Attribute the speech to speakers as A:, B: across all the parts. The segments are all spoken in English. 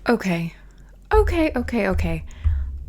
A: Okay.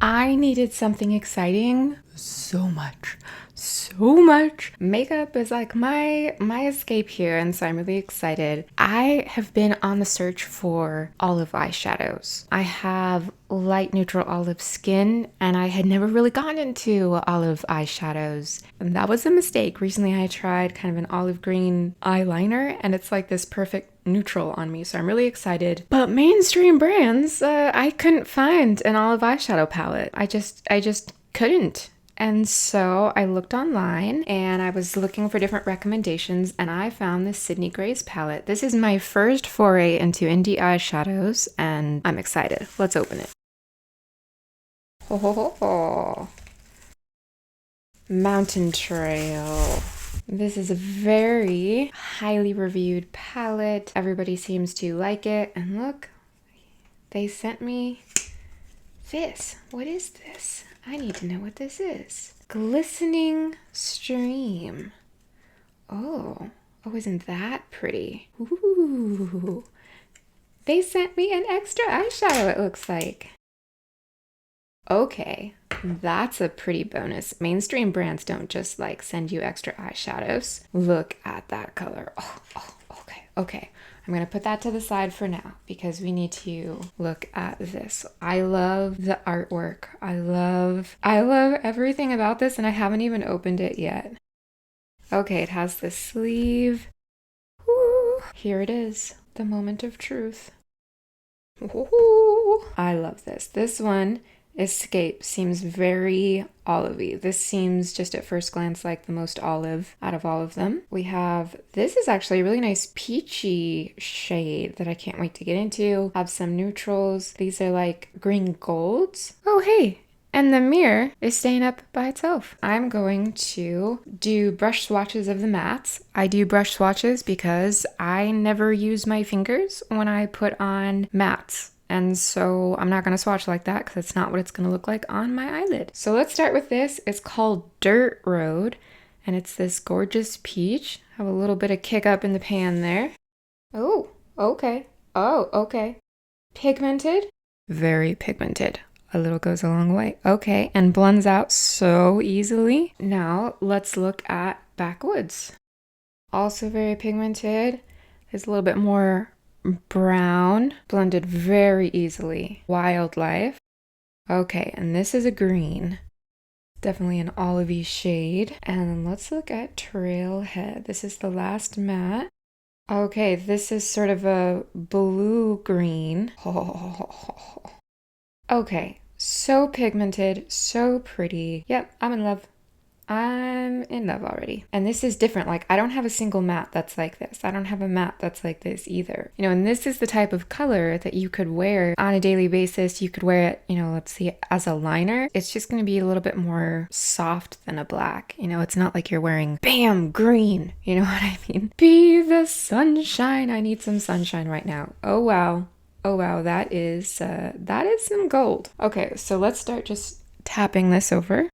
A: I needed something exciting so much. So much. Makeup is like my escape here, and so I'm really excited. I have been on the search for olive eyeshadows. I have light neutral olive skin, and I had never really gone into olive eyeshadows. And that was a mistake. Recently I tried kind of an olive green eyeliner, and it's like this perfect neutral on me, so I'm really excited. But mainstream brands, I couldn't find an olive eyeshadow palette. I just couldn't. And so I looked online and I was looking for different recommendations, and I found this Sidney Grace palette. This is my first foray into indie eyeshadows, and I'm excited. Let's open it. Ho ho ho ho. Mountain Trail. This is a very highly reviewed palette. Everybody seems to like it. And look, they sent me this. What is this? I need to know what this is. Glistening Stream. Oh, isn't that pretty? Ooh. They sent me an extra eyeshadow, it looks like. Okay, that's a pretty bonus. Mainstream brands don't just like send you extra eyeshadows. Look at that color. Okay. I'm gonna put that to the side for now because we need to look at this. I love the artwork. I love everything about this, and I haven't even opened it yet. Okay, it has the sleeve. Woo. Here it is, the moment of truth. Ooh, I love this. This one, Escape, seems very olivey. This seems just at first glance like the most olive out of all of them. We have, this is actually a really nice peachy shade that I can't wait to get into. Have some neutrals. These are like green golds. Oh, hey. And the mirror is staying up by itself. I'm going to do brush swatches of the mattes. I do brush swatches because I never use my fingers when I put on mattes. And so I'm not going to swatch like that because it's not what it's going to look like on my eyelid. So let's start with this. It's called Dirt Road, and it's this gorgeous peach. Have a little bit of kick up in the pan there. Oh, okay. Oh, okay. Pigmented. Very pigmented. A little goes a long way. Okay, and blends out so easily. Now let's look at Backwoods. Also very pigmented. There's a little bit more brown, blended very easily. Wildlife. Okay, and this is a green. Definitely an olivey shade. And let's look at Trailhead. This is the last matte. Okay, this is sort of a blue-green. Okay, so pigmented, so pretty. Yep, I'm in love. I'm in love already. And this is different. Like, I don't have a single matte that's like this. I don't have a matte that's like this either. You know, and this is the type of color that you could wear on a daily basis. You could wear it, you know, let's see, as a liner. It's just going to be a little bit more soft than a black. You know, it's not like you're wearing, bam, green. You know what I mean? Be the sunshine. I need some sunshine right now. Oh, wow. Oh, wow. That is some gold. Okay, so let's start just tapping this over.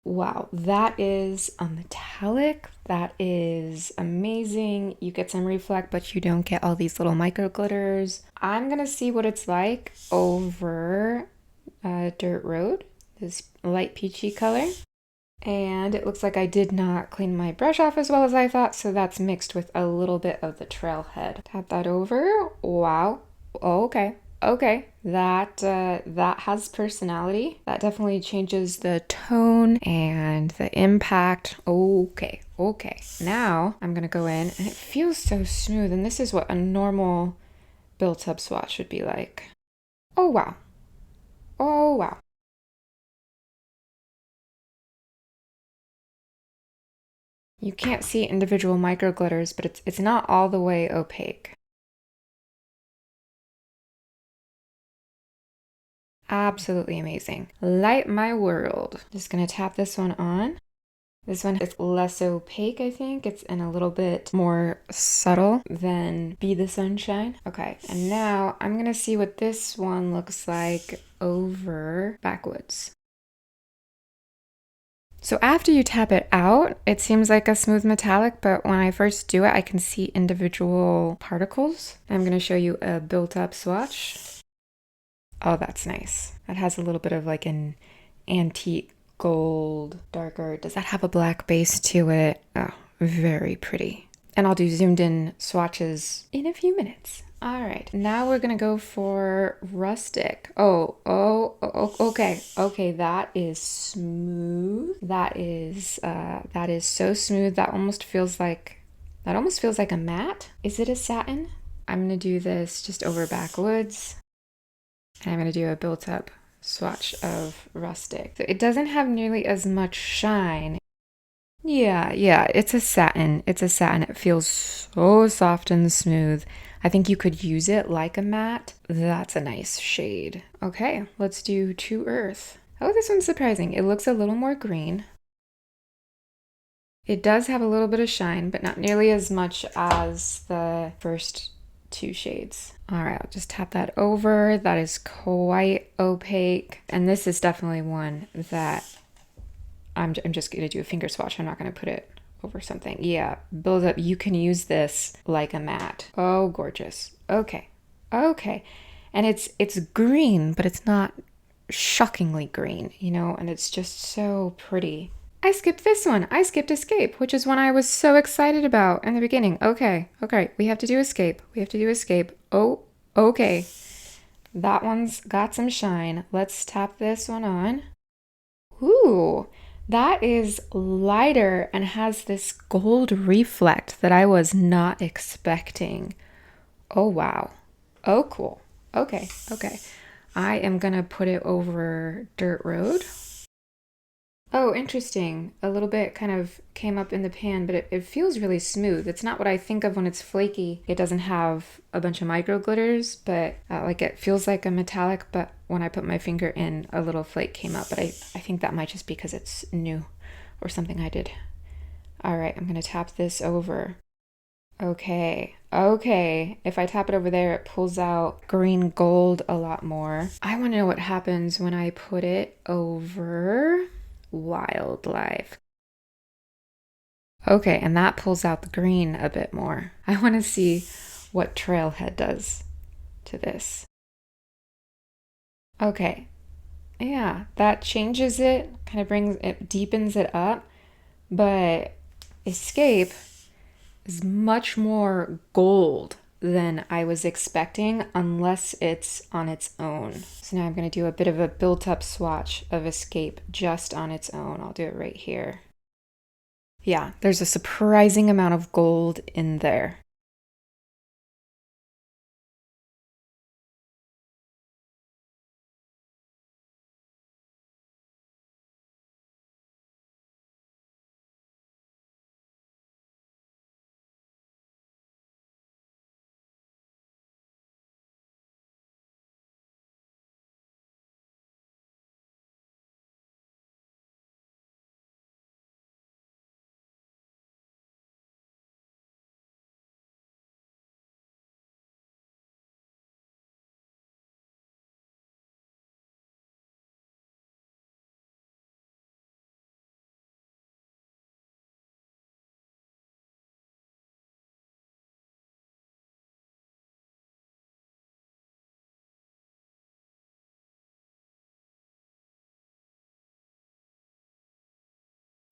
A: Wow, that is a metallic. That is amazing. You get some reflect, but you don't get all these little micro glitters. I'm gonna see what it's like over Dirt Road, this light peachy color. And it looks like I did not clean my brush off as well as I thought, so that's mixed with a little bit of the Trailhead. Tap that over. Wow. Okay. Okay, that has personality. That definitely changes the tone and the impact. Okay. Now I'm gonna go in, and it feels so smooth, and this is what a normal built-up swatch should be like. Oh wow. Oh wow. You can't see individual micro glitters, but it's not all the way opaque. Absolutely amazing. Light my world. Just gonna tap this one on. This one is less opaque, I think. It's in a little bit more subtle than Be the Sunshine. Okay, and now I'm gonna see what this one looks like over Backwoods. So after you tap it out, it seems like a smooth metallic, but when I first do it, I can see individual particles. I'm gonna show you a built-up swatch. Oh, that's nice. That has a little bit of like an antique gold, darker. Does that have a black base to it? Oh, very pretty. And I'll do zoomed in swatches in a few minutes. All right, now we're gonna go for rustic. Okay. Okay, that is smooth. That is so smooth. That almost feels like a matte. Is it a satin? I'm gonna do this just over backwoods. And I'm gonna do a built up swatch of rustic. So it doesn't have nearly as much shine. Yeah, it's a satin. It's a satin. It feels so soft and smooth. I think you could use it like a matte. That's a nice shade. Okay, let's do To Earth. Oh, this one's surprising. It looks a little more green. It does have a little bit of shine, but not nearly as much as the first two shades. All right, I'll just tap that over. That is quite opaque. And this is definitely one that I'm just gonna do a finger swatch. I'm not gonna put it over something. Yeah, build up. You can use this like a matte. Oh, gorgeous. Okay. And it's green, but it's not shockingly green, you know, and it's just so pretty. I skipped this one. I skipped Escape, which is one I was so excited about in the beginning. Okay, we have to do Escape. Oh, okay. That one's got some shine. Let's tap this one on. Ooh, that is lighter and has this gold reflect that I was not expecting. Oh, wow. Oh, cool. Okay. I am gonna put it over Dirt Road. Oh, interesting. A little bit kind of came up in the pan, but it feels really smooth. It's not what I think of when it's flaky. It doesn't have a bunch of micro glitters, but like it feels like a metallic, but when I put my finger in, a little flake came up. But I think that might just be because it's new or something I did. All right, I'm gonna tap this over. Okay. If I tap it over there, it pulls out green gold a lot more. I want to know what happens when I put it over Wildlife. Okay, and that pulls out the green a bit more. I want to see what Trailhead does to this. Okay. Yeah, that changes it, kind of deepens it up, but Escape is much more gold than I was expecting unless it's on its own. So now I'm going to do a bit of a built-up swatch of Escape just on its own. I'll do it right here. Yeah, there's a surprising amount of gold in there.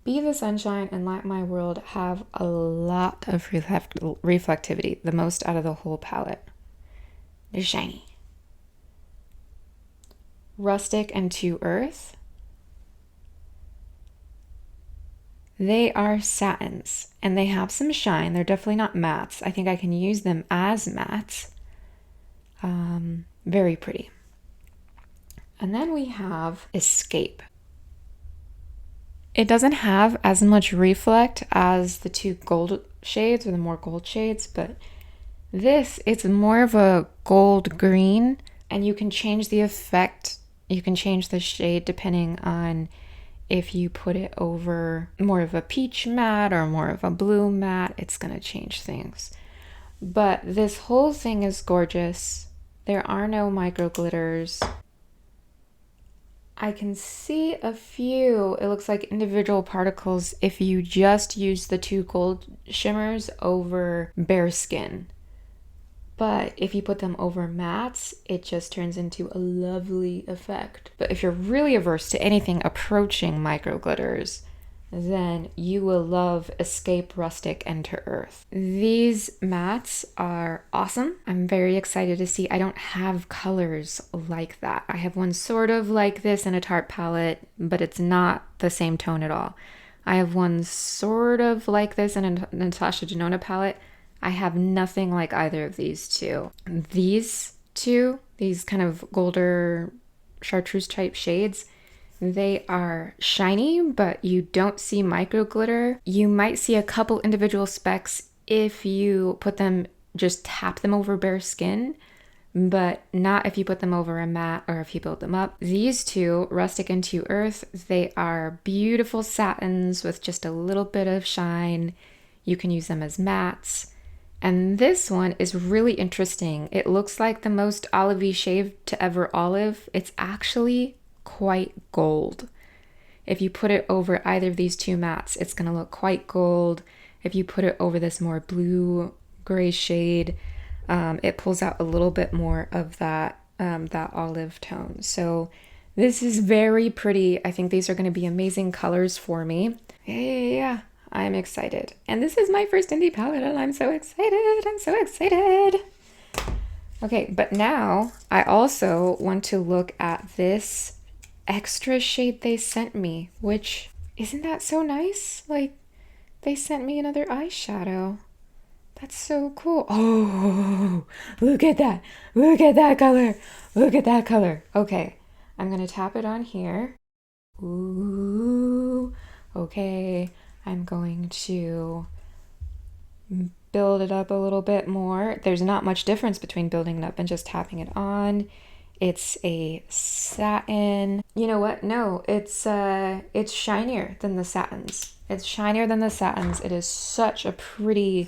A: Be the Sunshine and Light My World have a lot of reflectivity, the most out of the whole palette. They're shiny. Rustic and To Earth. They are satins and they have some shine. They're definitely not mattes. I think I can use them as mattes. Very pretty. And then we have Escape. It doesn't have as much reflect as the two gold shades or the more gold shades, but this, it's more of a gold green, and you can change the effect. You can change the shade depending on if you put it over more of a peach matte or more of a blue matte. It's gonna change things. But this whole thing is gorgeous. There are no micro glitters. I can see a few, it looks like individual particles if you just use the two gold shimmers over bare skin. But if you put them over mattes, it just turns into a lovely effect. But if you're really averse to anything approaching micro glitters, then you will love Escape Rustic Enter Earth. These mattes are awesome. I'm very excited to see. I don't have colors like that. I have one sort of like this in a Tarte palette, but it's not the same tone at all. I have one sort of like this in a Natasha Denona palette. I have nothing like either of these two. These two, these kind of golder chartreuse type shades, they are shiny, but you don't see micro glitter. You might see a couple individual specks if you put them, just tap them over bare skin, but not if you put them over a matte or if you build them up. These two, Rustic Into Earth, they are beautiful satins with just a little bit of shine. You can use them as mattes. And this one is really interesting. It looks like the most olivey shade to ever olive. It's actually quite gold. If you put it over either of these two mattes, it's going to look quite gold. If you put it over this more blue gray shade, it pulls out a little bit more of that olive tone. So this is very pretty. I think these are going to be amazing colors for me. Yeah, I'm excited. And this is my first indie palette and I'm so excited. I'm so excited. Okay, but now I also want to look at this extra shade they sent me, which, isn't that so nice? Like, they sent me another eyeshadow. That's so cool. Oh, look at that. Look at that color. Look at that color. Okay, I'm gonna tap it on here. Ooh, okay. I'm going to build it up a little bit more. There's not much difference between building it up and just tapping it on. It's a satin. You know what? No, it's shinier than the satins. It's shinier than the satins. It is such a pretty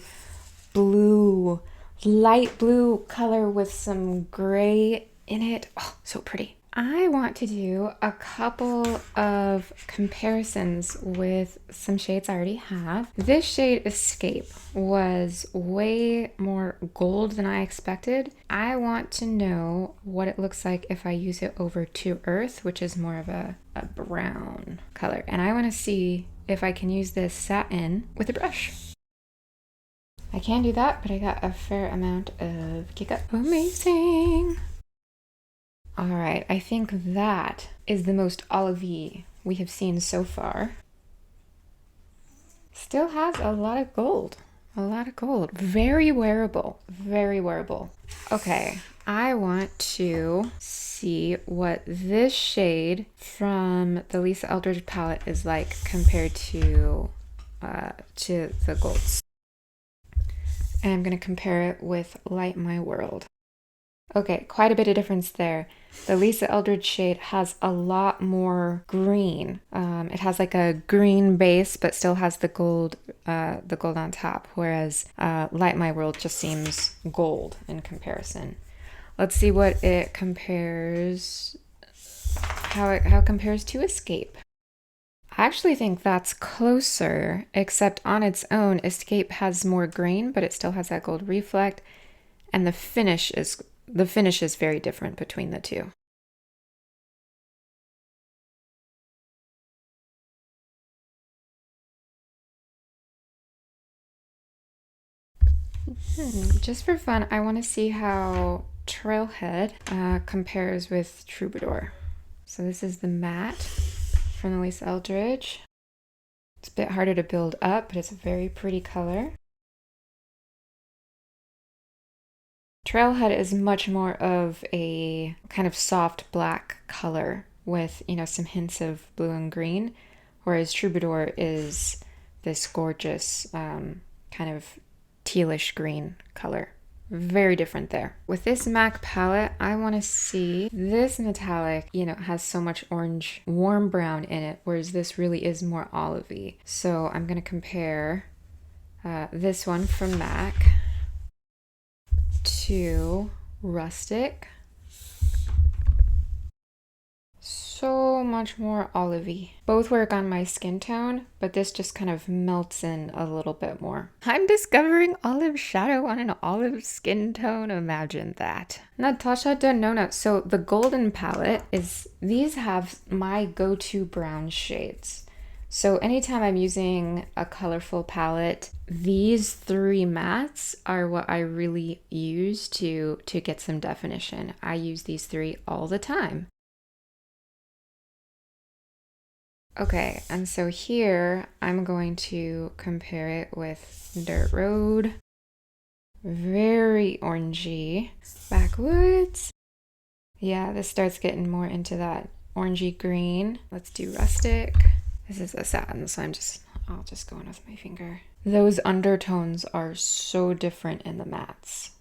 A: blue, light blue color with some gray in it. Oh, so pretty. I want to do a couple of comparisons with some shades I already have. This shade Escape was way more gold than I expected. I want to know what it looks like if I use it over To Earth, which is more of a brown color. And I want to see if I can use this satin with a brush. I can do that, but I got a fair amount of kick up. Amazing. All right, I think that is the most olivey we have seen so far. Still has a lot of gold. A lot of gold. Very wearable. Very wearable. Okay, I want to see what this shade from the Lisa Eldridge palette is like compared to the golds. And I'm going to compare it with Light My World. Okay, quite a bit of difference there. The Lisa Eldridge shade has a lot more green. It has like a green base, but still has the gold on top. Whereas Light My World just seems gold in comparison. Let's see what it compares. How it compares to Escape. I actually think that's closer, except on its own, Escape has more green, but it still has that gold reflect, and the finish is very different between the two. Just for fun, I want to see how Trailhead compares with Troubadour. So this is the matte from the Lisa Eldridge. It's a bit harder to build up, but it's a very pretty color. Trailhead is much more of a kind of soft black color with, some hints of blue and green, whereas Troubadour is this gorgeous kind of tealish green color. Very different there. With this MAC palette, I want to see this metallic, has so much orange, warm brown in it, whereas this really is more olivey. So I'm going to compare this one from MAC to Rustic. So so much more olivey. Both work on my skin tone, but this just kind of melts in a little bit more. I'm discovering olive shadow on an olive skin tone. Imagine that. Natasha Denona. So the golden palette these have my go-to brown shades. So anytime I'm using a colorful palette, these three mattes are what I really use to get some definition. I use these three all the time. Okay, and so here I'm going to compare it with Dirt Road. Very orangey. Backwoods. Yeah, this starts getting more into that orangey green. Let's do Rustic. This is a satin, so I'll just go in with my finger. Those undertones are so different in the mattes.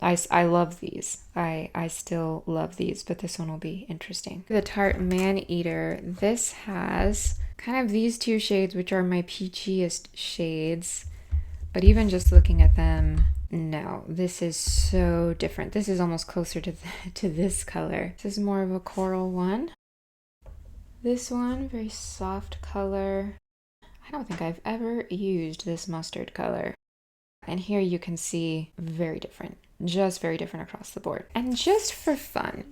A: I love these. I still love these, but this one will be interesting. The Tarte Man-Eater, this has kind of these two shades, which are my peachiest shades. But even just looking at them, no, this is so different. This is almost closer to this color. This is more of a coral one. This one, very soft color. I don't think I've ever used this mustard color. And here you can see very different, just very different across the board. And just for fun,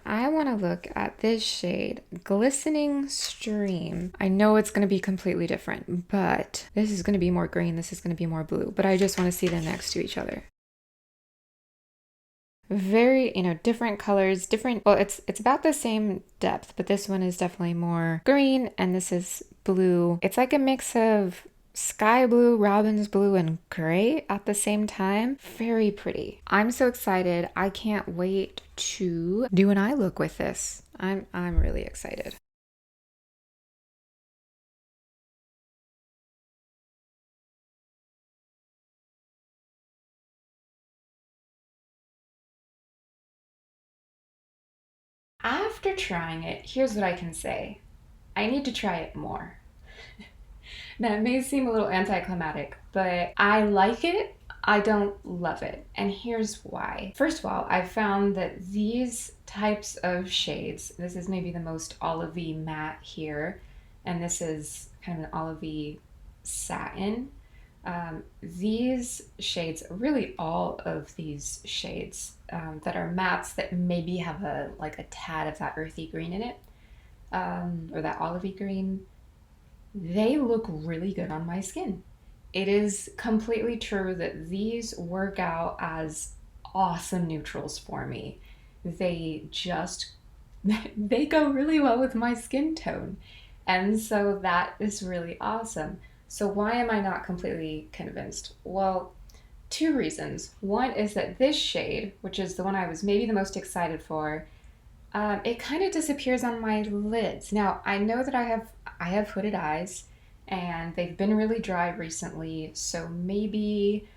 A: I want to look at this shade, Glistening Stream. I know it's going to be completely different, but this is going to be more green, this is going to be more blue, but I just want to see them next to each other. Very, different colors, well, it's about the same depth, but this one is definitely more green and this is blue. It's like a mix of sky blue, robin's blue, and gray at the same time. Very pretty. I'm so excited. I can't wait to do an eye look with this. I'm really excited. After trying it, here's what I can say. I need to try it more. That may seem a little anticlimactic, but I like it. I don't love it. And here's why. First of all, I've found that these types of shades, this is maybe the most olivey matte here, and this is kind of an olivey satin. These shades, really all of these shades that are mattes that maybe have a tad of that earthy green in it, or that olivey green, they look really good on my skin. It is completely true that these work out as awesome neutrals for me. They go really well with my skin tone. And so that is really awesome. So why am I not completely convinced? Well, two reasons. One is that this shade, which is the one I was maybe the most excited for, it kind of disappears on my lids. Now, I know that I have hooded eyes and they've been really dry recently, so maybe,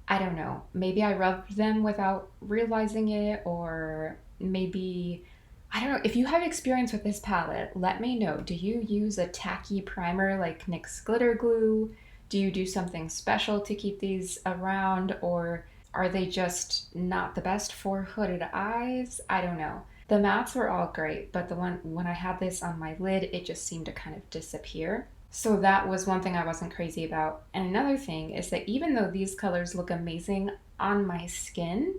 A: I don't know, maybe I rubbed them without realizing it, or maybe, I don't know. If you have experience with this palette, let me know. Do you use a tacky primer like NYX glitter glue? Do you do something special to keep these around, or are they just not the best for hooded eyes? I don't know. The mattes were all great, but when I had this on my lid, it just seemed to kind of disappear. So that was one thing I wasn't crazy about. And another thing is that even though these colors look amazing on my skin,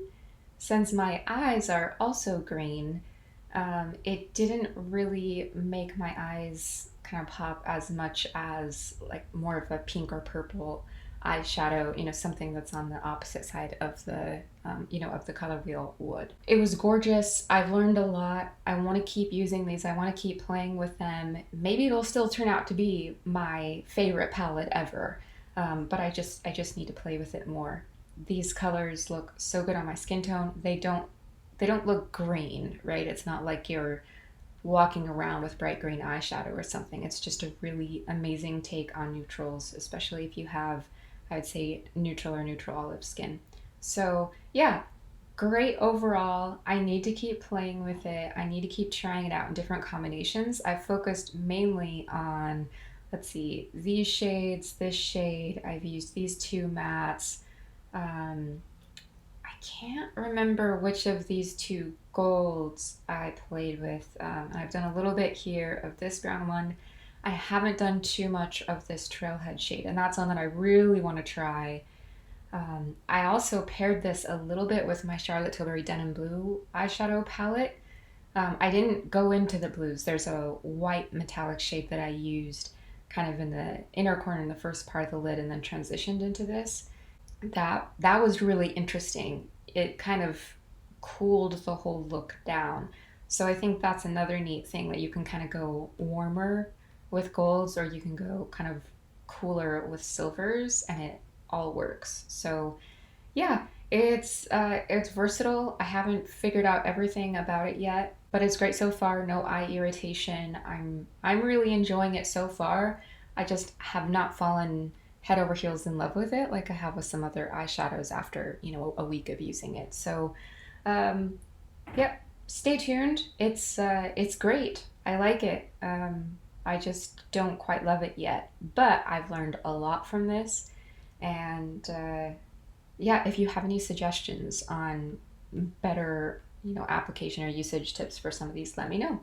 A: since my eyes are also green, it didn't really make my eyes kind of pop as much as like more of a pink or purple eyeshadow, something that's on the opposite side of the, of the color wheel would. It was gorgeous. I've learned a lot. I want to keep using these. I want to keep playing with them. Maybe it'll still turn out to be my favorite palette ever, but I just need to play with it more. These colors look so good on my skin tone. They don't look green, right? It's not like you're walking around with bright green eyeshadow or something. It's just a really amazing take on neutrals, especially if you have, I would say, neutral or neutral olive skin. So yeah, great overall. I need to keep playing with it. I need to keep trying it out in different combinations. I focused mainly on, let's see, these shades, this shade. I've used these two mattes. I can't remember which of these two golds I played with. I've done a little bit here of this brown one. I haven't done too much of this Trailhead shade, and that's one that I really want to try. I also paired this a little bit with my Charlotte Tilbury Denim Blue eyeshadow palette. I didn't go into the blues. There's a white metallic shade that I used kind of in the inner corner in the first part of the lid and then transitioned into this. That was really interesting. It kind of cooled the whole look down. So I think that's another neat thing, that you can kind of go warmer with golds, or you can go kind of cooler with silvers, and it all works. So yeah, it's versatile. I haven't figured out everything about it yet, but it's great so far. No eye irritation. I'm really enjoying it so far. I just have not fallen head over heels in love with it like I have with some other eyeshadows after, a week of using it. So, yep, stay tuned. It's great. I like it. I just don't quite love it yet, but I've learned a lot from this, and yeah, if you have any suggestions on better, application or usage tips for some of these, let me know.